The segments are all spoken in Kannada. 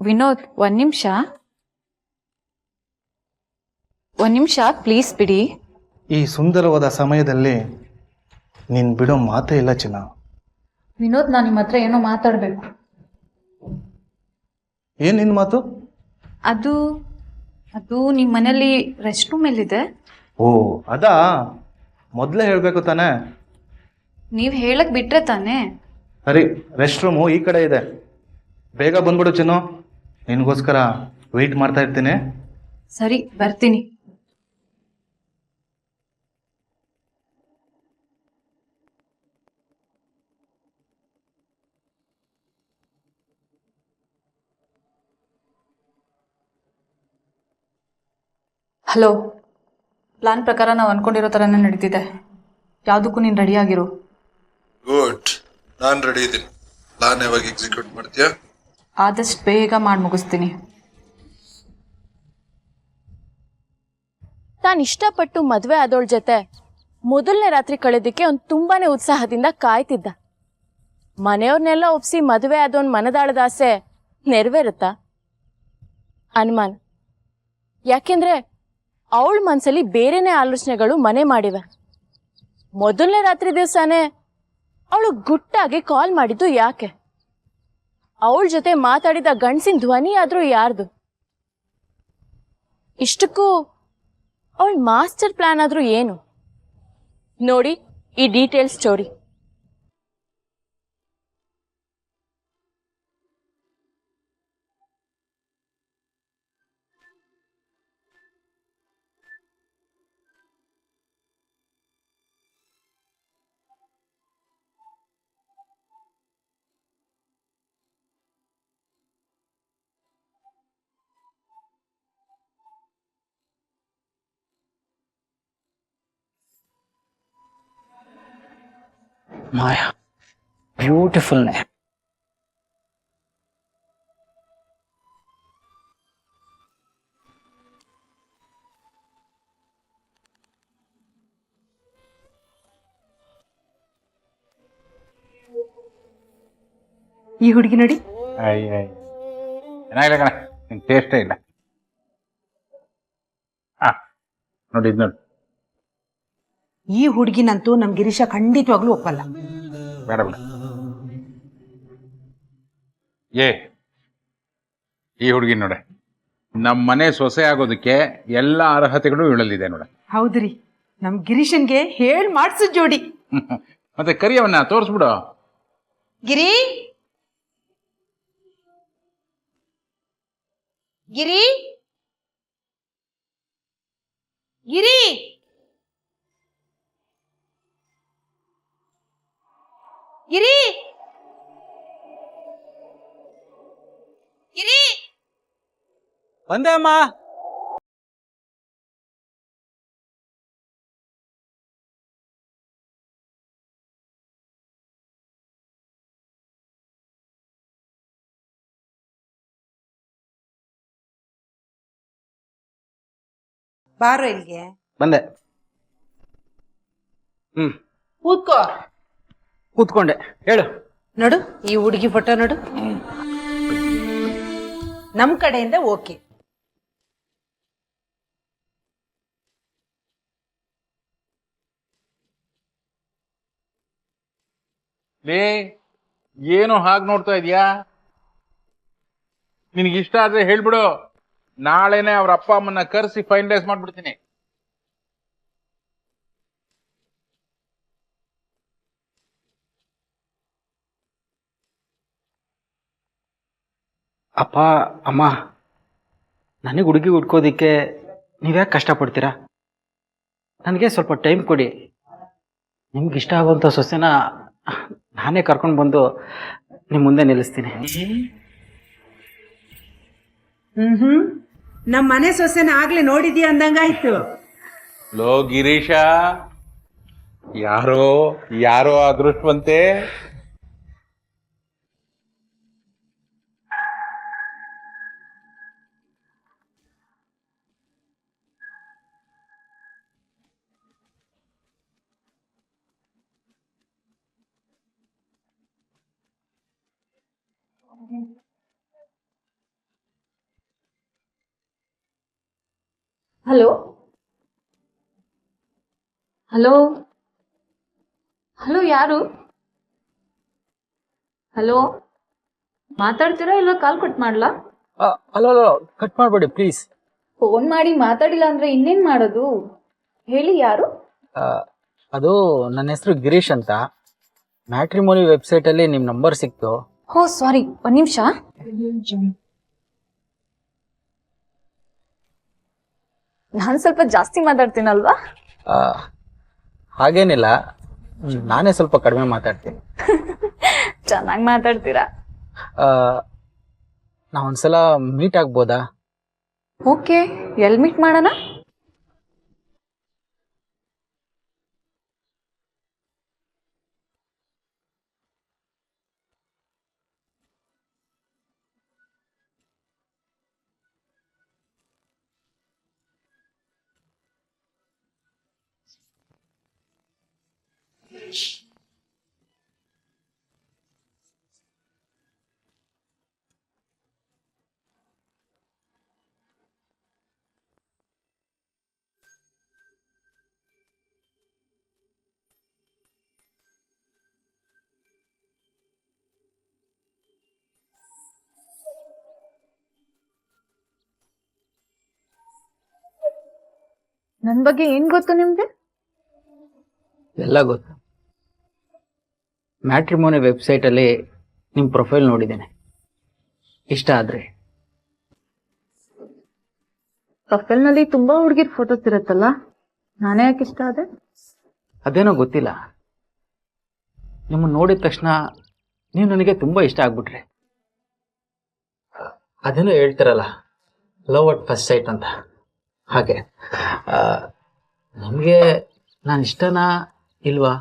ವಿನೋದ್ ಒಂದ್ ನಿಮಿಷ ಪ್ಲೀಸ್ ಬಿಡಿ. ಈ ಸುಂದರವಾದ ಸಮಯದಲ್ಲಿ ನೀನ್ ಬಿಡೋ ಮಾತೇ ಇಲ್ಲ ಚಿನ್ನ. ವಿನೋದ್, ನಾನು ನಿಮ್ಮ ಹತ್ರ ಏನೋ ಮಾತಾಡ್ಬೇಕು. ಏನ್ ನಿನ್ ಮಾತು? ಅದು ನಿಮ್ ಮನೇಲಿ ರೆಸ್ಟ್ ರೂಮ್ ಎಲ್ಲಿದೆ? ಓ ಅದಾ, ಮೊದಲೇ ಹೇಳ್ಬೇಕು ತಾನೆ. ನೀವ್ ಹೇಳಕ್ ಬಿಟ್ರೆ ತಾನೆ. ಸರಿ, ರೆಸ್ಟ್ ರೂಮು ಈ ಕಡೆ ಇದೆ, ಬೇಗ ಬಂದ್ಬಿಡು ಚಿನ್ನು. ನಿನ್ಗೋಸ್ಕರ ವೆಯ್ಟ್ ಮಾಡ್ತಾ ಇರ್ತೀನಿ. ಸರಿ, ಬರ್ತೀನಿ. ಹಲೋ, ಪ್ಲಾನ್ ಪ್ರಕಾರ ನಾವು ಅನ್ಕೊಂಡಿರೋ ಥರನೇ ನಡೀತಿದೆ. ಯಾವುದಕ್ಕೂ ನೀನು ರೆಡಿಯಾಗಿರು. ಗುಡ್, ನಾನು ರೆಡಿ ಇದ್ದೀನಿ. ಪ್ಲಾನ್ ಯಾವಾಗ ಎಕ್ಸಿಕ್ಯೂಟ್ ಮಾಡ್ತೀಯಾ? ಆದಷ್ಟು ಬೇಗ ಮಾಡಿ ಮುಗಿಸ್ತೀನಿ. ತಾನು ಇಷ್ಟಪಟ್ಟು ಮದುವೆ ಆದೋಳ ಜೊತೆ ಮೊದಲನೇ ರಾತ್ರಿ ಕಳೆದಕ್ಕೆ ಅವ್ನು ತುಂಬಾನೇ ಉತ್ಸಾಹದಿಂದ ಕಾಯ್ತಿದ್ದ. ಮನೆಯವ್ರನ್ನೆಲ್ಲ ಒಪ್ಸಿ ಮದುವೆ ಆದವನ್ ಮನದಾಳದ ಆಸೆ ನೆರವೇರುತ್ತಾ? ಅನುಮಾನ. ಯಾಕೆಂದ್ರೆ ಅವಳ ಮನ್ಸಲ್ಲಿ ಬೇರೆನೇ ಆಲೋಚನೆಗಳು ಮನೆ ಮಾಡಿವೆ. ಮೊದಲನೇ ರಾತ್ರಿ ದಿವಸನೇ ಅವಳು ಗುಟ್ಟಾಗಿ ಕಾಲ್ ಮಾಡಿದ್ದು ಯಾಕೆ? ಅವಳ ಜೊತೆ ಮಾತಾಡಿದ ಗಂಡಸಿನ ಧ್ವನಿ ಆದ್ರೂ ಯಾರ್ದು? ಇಷ್ಟಕ್ಕೂ ಅವಳ ಮಾಸ್ಟರ್ ಪ್ಲಾನ್ ಆದ್ರೂ ಏನು? ನೋಡಿ ಈ detail story. Maya, beautiful name. ಈ ಹುಡುಗಿ ನೋಡಿ. ಚೆನ್ನಾಗಿಲ್ಲ ಕಣ, ನಿಂಗೆ ಟೇಸ್ಟೇ ಇಲ್ಲ. ನೋಡಿ ಇದು ನೋಡಿ. ಈ ಹುಡುಗಿನಂತೂ ನಮ್ ಗಿರೀಶ ಖಂಡಿತವಾಗ್ಲೂ ಒಪ್ಪಲ್ಲ. ಬೇಡ ಬೇಡ. ಈ ಹುಡುಗಿ ನೋಡೆ, ನಮ್ಮ ಮನೆ ಸೊಸೆ ಆಗೋದಕ್ಕೆ ಎಲ್ಲ ಅರ್ಹತೆಗಳು ಇವಳಲ್ಲಿದೆ ನೋಡ. ಹೌದ್ರಿ, ನಮ್ ಗಿರೀಶನ್ಗೆ ಹೇಳ್ ಮಾಡ್ಸು ಜೋಡಿ. ಮತ್ತೆ ಕರಿಯವನ್ನ ತೋರಿಸ್ಬಿಡು. ಗಿರಿ ಗಿರಿ ಗಿರಿ ಗಿರಿ ಗಿರಿ ಬಂದೆ ಅಮ್ಮ. ಬಾರೋ ಇಲ್ಗೆ. ಬಂದೆ. ಕೂತ್ಕೋ. ಕೂತ್ಕೊಂಡೆ. ಹೇಳು. ನೋಡು ಈ ಹುಡುಗಿ ಫೋಟೋ ನೋಡು. ನಮ್ ಕಡೆಯಿಂದ ಓಕೆ. ಏನು ಹಾಗೆ ನೋಡ್ತಾ ಇದೀಯಾ? ನಿನಗಿಷ್ಟ ಆದ್ರೆ ಹೇಳ್ಬಿಡು, ನಾಳೆನೆ ಅವ್ರ ಅಪ್ಪ ಅಮ್ಮನ್ನ ಕರೆಸಿ ಫೈನಲೈಸ್ ಮಾಡ್ಬಿಡ್ತೀನಿ. ಅಪ್ಪ ಅಮ್ಮ, ನನಗೆ ಹುಡುಗಿ ಹುಡ್ಕೋದಿಕ್ಕೆ ನೀವ್ಯಾಕೆ ಕಷ್ಟಪಡ್ತೀರಾ? ನನಗೆ ಸ್ವಲ್ಪ ಟೈಮ್ ಕೊಡಿ. ನಿಮ್ಗೆ ಇಷ್ಟ ಆಗುವಂಥ ಸೊಸೆನ ನಾನೇ ಕರ್ಕೊಂಡು ಬಂದು ನಿಮ್ಮ ಮುಂದೆ ನಿಲ್ಲಿಸ್ತೀನಿ. ನಮ್ಮ ಮನೆ ಸೊಸೆನ ಆಗ್ಲೇ ನೋಡಿದ್ಯಾ ಅಂದಂಗಾಯ್ತು. ಲೋ ಗಿರೀಶ, ಯಾರೋ ಯಾರೋ ಅದೃಷ್ಟವಂತೆ. ಹಲೋ ಹಲೋ ಹಲೋ ಯಾರು? ಹಲೋ ಮಾತಾಡ್ತೀರಾ ಇಲ್ಲ ಕಾಲ್ ಕಟ್ ಮಾಡ್ಲಾ? ಹಲೋ ಕಟ್ ಮಾಡಬೇಡಿ ಪ್ಲೀಸ್. ಫೋನ್ ಮಾಡಿ ಮಾತಾಡಿಲ್ಲ ಅಂದ್ರೆ ಇನ್ನೇನ್ ಮಾಡೋದು? ಹೇಳಿ ಯಾರು? ಅದು ನನ್ನ ಹೆಸರು ಗಿರೀಶ್ ಅಂತ. ಮ್ಯಾಟ್ರಿಮೋನಿ ವೆಬ್ಸೈಟಲ್ಲಿ ನಿಮ್ಮ ನಂಬರ್ ಸಿಕ್ತು. ಹೋ ಸಾರಿ, ಒಂದ್ ನಿಮಿಷ. ನಾನು ಸ್ವಲ್ಪ ಜಾಸ್ತಿ ಮಾತಾಡ್ತೀನಲ್ವಾ? ಹಾಗೇನಿಲ್ಲ, ನಾನೇ ಸ್ವಲ್ಪ ಕಡಿಮೆ ಮಾತಾಡ್ತೀನಿ. ಚೆನ್ನಾಗಿ ಮಾತಾಡ್ತೀರಾ. ನಾವೊಂದ್ಸಲ ಮೀಟ್ ಆಗ್ಬೋದಾ? ಓಕೆ, ಎಲ್ಲಿ ಮೀಟ್ ಮಾಡೋಣ? ನನ್ನ ಬಗ್ಗೆ ಏನ್ ಗೊತ್ತು ನಿಮ್ಗೆ? ಎಲ್ಲ ಗೊತ್ತು. ಮ್ಯಾಟ್ರಿಮೋನಿ ವೆಬ್ಸೈಟಲ್ಲಿ ನಿಮ್ಮ ಪ್ರೊಫೈಲ್ ನೋಡಿದ್ದೇನೆ. ಇಷ್ಟ ಆದರೆ ಪ್ರೊಫೈಲ್ನಲ್ಲಿ ತುಂಬಾ ಹುಡುಗಿರ್ ಫೋಟೋಸ್ ಇರುತ್ತಲ್ಲ, ನಾನೇ ಯಾಕೆ ಇಷ್ಟ ಆದೆ? ಅದೇನೋ ಗೊತ್ತಿಲ್ಲ, ನಿಮ್ಮನ್ನು ನೋಡಿದ ತಕ್ಷಣ ನೀವು ನನಗೆ ತುಂಬ ಇಷ್ಟ ಆಗ್ಬಿಟ್ರಿ. ಅದೇನೋ ಹೇಳ್ತಾರಲ್ಲ, ಲವ್ ಅಟ್ ಫಸ್ಟ್ ಸೈಟ್ ಅಂತ. ಹಾಗೆ ನಿಮಗೆ ನಾನು ಇಷ್ಟನಾ ಇಲ್ವಾ?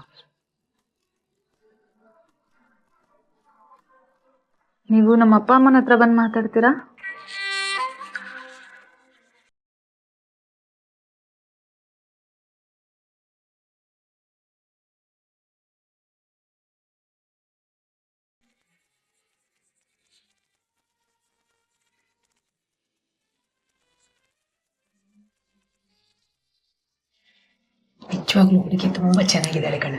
ನೀವು ನಮ್ಮ ಅಪ್ಪ ಅಮ್ಮನ ಹತ್ರ ಬಂದು ಮಾತಾಡ್ತೀರಾ? ನಿಜವಾಗ್ಲೂ ಹುಡುಗಿ ತುಂಬಾ ಚೆನ್ನಾಗಿದ್ದಾಳೆ ಕಣ.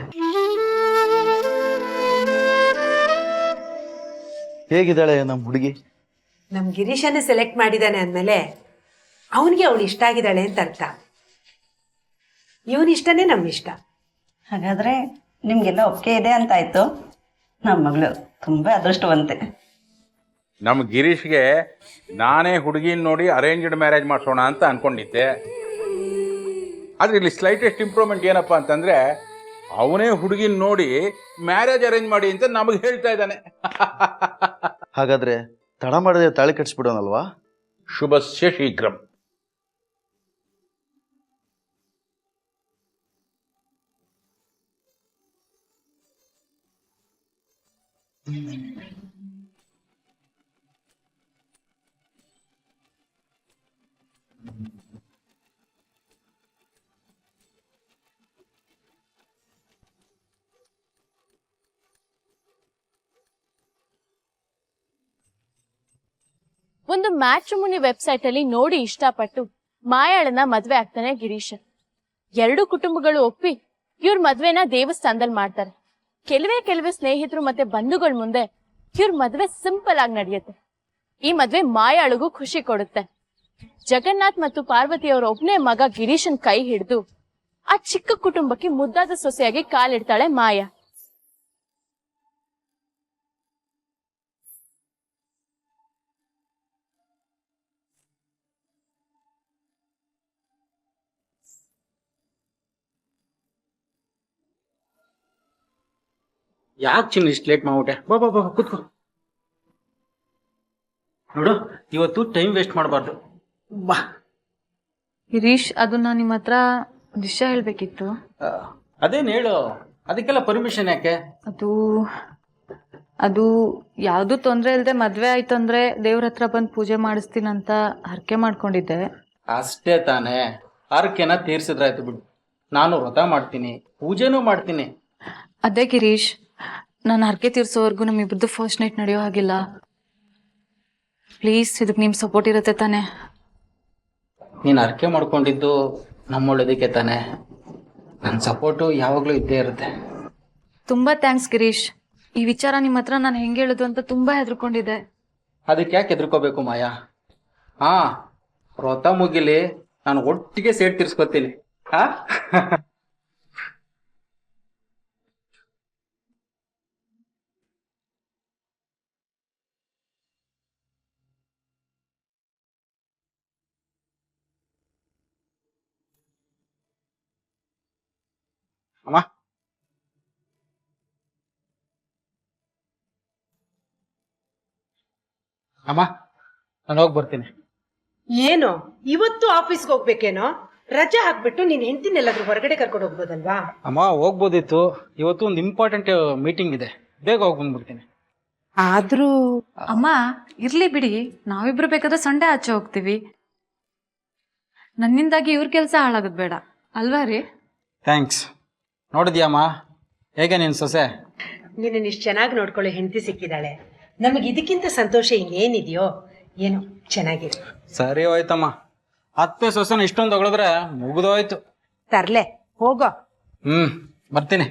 ಹೇಗಿದ್ದಾಳೆ ನಮ್ಮ ಹುಡುಗಿ? ನಮ್ ಗಿರೀಶನೇ ಸೆಲೆಕ್ಟ್ ಮಾಡಿದ್ದಾನೆ ಅಂದಮೇಲೆ ಅವನಿಗೆ ಅವಳು ಇಷ್ಟ ಆಗಿದ್ದಾಳೆ ಅಂತ ಅರ್ಥ. ಇವನ್ ಇಷ್ಟನೇ ನಮ್ ಇಷ್ಟ. ಹಾಗಾದ್ರೆ ನಿಮ್ಗೆಲ್ಲ ಒಪ್ಪಿಗೆ ಇದೆ ಅಂತ ಆಯ್ತು. ನಮ್ಮ ಮಗಳು ತುಂಬಾ ಅದೃಷ್ಟವಂತೆ. ನಮ್ಮ ಗಿರೀಶ್ಗೆ ನಾನೇ ಹುಡುಗಿನ ನೋಡಿ ಅರೇಂಜ್ಡ್ ಮ್ಯಾರೇಜ್ ಮಾಡಿಸೋಣ ಅಂತ ಅನ್ಕೊಂಡಿದ್ದೆ. ಆದರೆ ಇಲ್ಲಿ ಸ್ಲೈಟೆಸ್ಟ್ ಇಂಪ್ರೂವ್ಮೆಂಟ್ ಏನಪ್ಪ ಅಂತಂದರೆ, ಅವನೇ ಹುಡುಗಿನ ನೋಡಿ ಮ್ಯಾರೇಜ್ ಅರೇಂಜ್ ಮಾಡಿ ಅಂತ ನಮಗೆ ಹೇಳ್ತಾ ಇದ್ದಾನೆ. ಹಾಗಾದ್ರೆ ತಡ ಮಾಡದೆ ತಾಳಿ ಕಟ್ಸ್ಬಿಡೋಣಲ್ವಾ? ಶುಭಸ್ಯ ಶೀಘ್ರಂ. ಒಂದು ಮ್ಯಾಟ್ರಿಮೋನಿ ವೆಬ್ಸೈಟ್ ಅಲ್ಲಿ ನೋಡಿ ಇಷ್ಟಪಟ್ಟು ಮಾಯಾಳನ್ನ ಮದ್ವೆ ಆಗ್ತಾನೆ ಗಿರೀಶ್. ಎರಡು ಕುಟುಂಬಗಳು ಒಪ್ಪಿ ಇವ್ರ ಮದ್ವೆನ ದೇವಸ್ಥಾನದಲ್ಲಿ ಮಾಡ್ತಾರೆ. ಕೆಲವೇ ಸ್ನೇಹಿತರು ಮತ್ತೆ ಬಂಧುಗಳ ಮುಂದೆ ಇವ್ರ ಮದ್ವೆ ಸಿಂಪಲ್ ಆಗಿ ನಡೆಯುತ್ತೆ. ಈ ಮದ್ವೆ ಮಾಯಾಳಿಗೂ ಖುಷಿ ಕೊಡುತ್ತೆ. ಜಗನ್ನಾಥ್ ಮತ್ತು ಪಾರ್ವತಿ ಅವರ ಒಬ್ಬನೇ ಮಗ ಗಿರೀಶನ್ ಕೈ ಹಿಡಿದು ಆ ಚಿಕ್ಕ ಕುಟುಂಬಕ್ಕೆ ಮುದ್ದಾದ ಸೊಸೆಯಾಗಿ ಕಾಲಿಡ್ತಾಳೆ ಮಾಯಾ. ಯಾಕೆ ಚಿನ್ನ ಇಷ್ಟು ಲೇಟ್ ಮಾಡ್ಬಿಟ್ಟೆ? ಬಾ ಬಾ ಬಾ ಕೂತ್ಕೋ. ನೋಡು, ಇವತ್ತು ಟೈಮ್ ವೇಸ್ಟ್ ಮಾಡಬಾರ್ದು. ಬಾ. ಗಿರೀಶ್, ಅದು ನಾನು ನಿಮ್ಮ ಹತ್ರ ವಿಷಯ ಹೇಳ್ಬೇಕಿತ್ತು. ಅದೇನು ಹೇಳು, ಅದಕ್ಕೆಲ್ಲ ಪರ್ಮಿಷನ್ ಯಾಕೆ? ಅದು ಯಾವುದು ತೊಂದರೆ ಇಲ್ಲದೆ ಮದ್ವೆ ಆಯ್ತು ಅಂದ್ರೆ ದೇವ್ರ ಹತ್ರ ಬಂದು ಪೂಜೆ ಮಾಡಿಸ್ತೀನಂತ ಹರಕೆ ಮಾಡ್ಕೊಂಡಿದ್ದೆ. ಅಷ್ಟೇ ತಾನೇ, ಹರಕೆನ ತೀರ್ಸಿದ್ರಾಯ್ತು ಬಿಡು. ನಾನು ವ್ರತ ಮಾಡ್ತೀನಿ, ಪೂಜೆನೂ ಮಾಡ್ತೀನಿ. ಅದೇ ಗಿರೀಶ್, ನಾನು ಹರಕೆ ತೀರ್ಸೋವರೆಗೂ ನಮ್ಮಿಬ್ರದ್ದು ಫಸ್ಟ್ ನೈಟ್ ನಡೆಯೋ ಹಾಗಿಲ್ಲ. ಪ್ಲೀಸ್, ಇದಕ್ಕೆ ನಿಮ್ಮ ಸಪೋರ್ಟ್ ಇರುತ್ತೆ ತಾನೆ? ನೀನು ಅರ್ಕೆ ಮಾಡ್ಕೊಂಡಿದ್ದು ನಮ್ಮ ಒಳ್ಳೇದಕ್ಕೆ ತಾನೆ. ನನ್ನ ಸಪೋರ್ಟು ಯಾವಾಗಲೂ ಇದ್ದೇ ಇರುತ್ತೆ. ತುಂಬ ಥ್ಯಾಂಕ್ಸ್ ಗಿರೀಶ್. ಈ ವಿಚಾರ ನಿಮ್ಮ ಹತ್ರ ನಾನು ಹೆಂಗೆ ಹೇಳೋದು ಅಂತ ತುಂಬ ಹೆದರ್ಕೊಂಡಿದ್ದೆ. ಅದಕ್ಕೆ ಯಾಕೆ ಹೆದರ್ಕೋಬೇಕು ಮಾಯಾ? ವ್ರತ ಮುಗಿಲಿ, ನಾನು ಒಟ್ಟಿಗೆ ಸೇಟ್ ತೀರ್ಸ್ಕೊತೀನಿ. ಹಾ ಅಮ್ಮ, ಅಮ್ಮ, ನಾನು ಹೋಗಿ ಬರ್ತೀನಿ. ಏನು ಇವತ್ತು ಆಫೀಸ್ಗೆ ಹೋಗ್ಬೇಕೇನೋ? ರಜೆ ಹಾಕ್ಬಿಟ್ಟು ನೀನ್ ಹೆಂಡತಿನೆಲ್ಲಾದ್ರೂ ಹೊರಗಡೆ ಕರ್ಕೊಂಡು ಹೋಗ್ಬೋದಲ್ವಾ? ಅಮ್ಮ, ಹೋಗ್ಬೋದಿತ್ತು. ಇವತ್ತು ಒಂದು ಇಂಪಾರ್ಟೆಂಟ್ ಮೀಟಿಂಗ್ ಇದೆ, ಬೇಗ ಹೋಗಿ ಬಂದ್ಬಿಡ್ತೀನಿ. ಆದ್ರೂ ಅಮ್ಮ ಇರ್ಲಿ ಬಿಡಿ, ನಾವಿಬ್ರು ಬೇಕಾದ್ರೆ ಸಂಡೆ ಆಚೆ ಹೋಗ್ತೀವಿ. ನನ್ನಿಂದಾಗಿ ಇವ್ರ ಕೆಲಸ ಆಳಾಗೋದು ಬೇಡ ಅಲ್ವಾ ರೀ? ಥ್ಯಾಂಕ್ಸ್. ನೋಡಿದ್ಯಾಮ್ಮ ಹೇಗೆ ನಿನ್ನ ಸೊಸೆ? ನಿನ್ನ ಇಷ್ಟು ಚೆನ್ನಾಗಿ ನೋಡ್ಕೊಳ್ಳೋ ಹೆಂಡತಿ ಸಿಕ್ಕಿದಾಳೆ. ನಮಗೆ ಇದಕ್ಕಿಂತ ಸಂತೋಷ ಇನ್ನೇನಿದೆಯೋ ಏನೋ. ಚೆನ್ನಾಗಿದೆ. ಸರಿ ಹೋಯ್ತಮ್ಮ. ಅತ್ತೆ ಸೊಸೆನ ಇಷ್ಟೊಂದು ಹೊಗಳಿದ್ರೆ ಮುಗಿದೋಯ್ತು. ತರ್ಲೆ ಹೋಗೋ. ಬರ್ತೀನಿ.